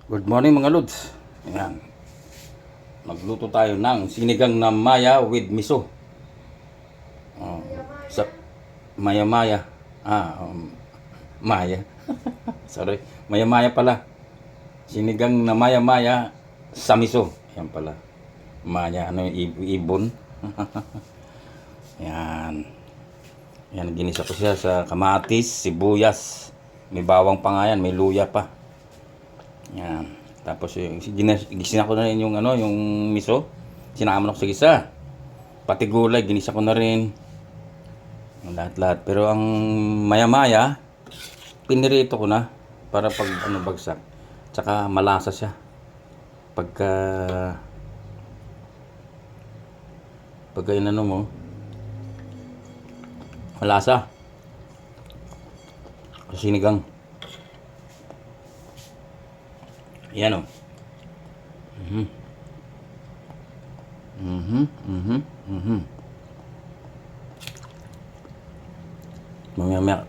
Good morning mga lods. Ayan. Magluto tayo ng sinigang na maya with miso. Oh, sa maya-maya. Maya. Sorry. Maya-maya pala. Sinigang na maya-maya sa miso. Ayan pala. Maya, ibon. Ayan. Ayan, ginisa ko siya sa kamatis, sibuyas. May bawang pa nga yan, may luya pa. Yan. Tapos yung ginisa ko na rin yung yung miso. Sinama ko sa gisa. Pati gulay ginisa ko na rin. Lahat-lahat. Pero ang maya-maya pinirito ko na para pag bagsak. Tsaka malasa siya. Pagka inano mo malasa. Sinigang. Yan o. Mamaya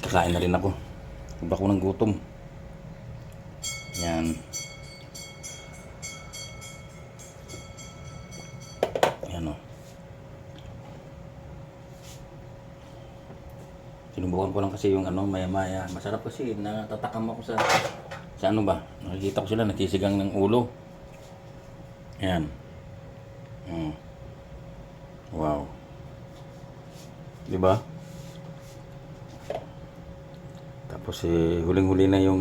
kakain na rin ako. Iba ko ng gutom. Yan. Yan o. Sinubukan ko lang kasi yung maya-maya. Masarap kasi. Natatakam ako sa ano ba? Nakikita ko sila nagsisigang ng ulo. Ayan. Wow. Diba? Tapos huling-huli na yung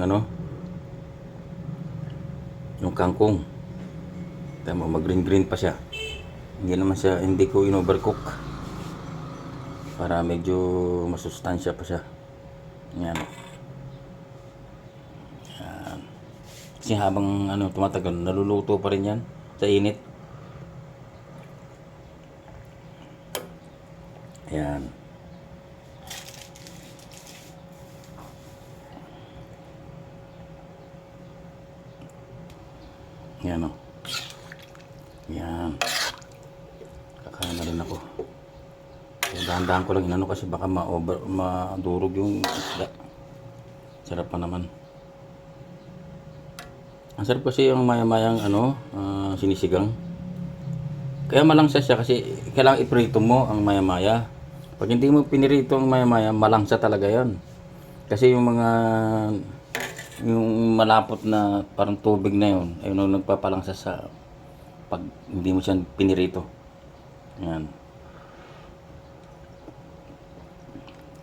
yung kangkong. Tama, mag-green pa siya. Hindi ko in-overcook. Para medyo masustansya pa siya. Ayan. Kasi habang tumatagal, naluluto pa rin yan sa init. Ayan. Ayan o. Ayan. Kakain na rin ako. Dahan-dahan ko lang kasi baka madurog yung isda. Sarap pa naman. Ang sarap kasi yung maya-mayang sinisigang. Kaya malangsa siya kasi kailangan iprito mo ang maya-maya. Pag hindi mo pinirito ang maya-maya, malangsa talaga yan. Kasi yung malapot na parang tubig na yun, ayun ang nagpapalangsa sa pag hindi mo siya pinirito. Ayan.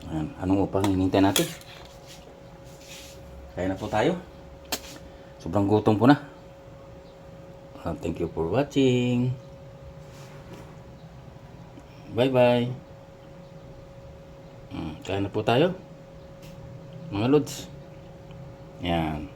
Ayan. Anong upang hinintay natin? Kaya na po tayo. Sobrang gutom po na. Thank you for watching. Bye-bye. Kaya na po tayo. Mga lods. Yan.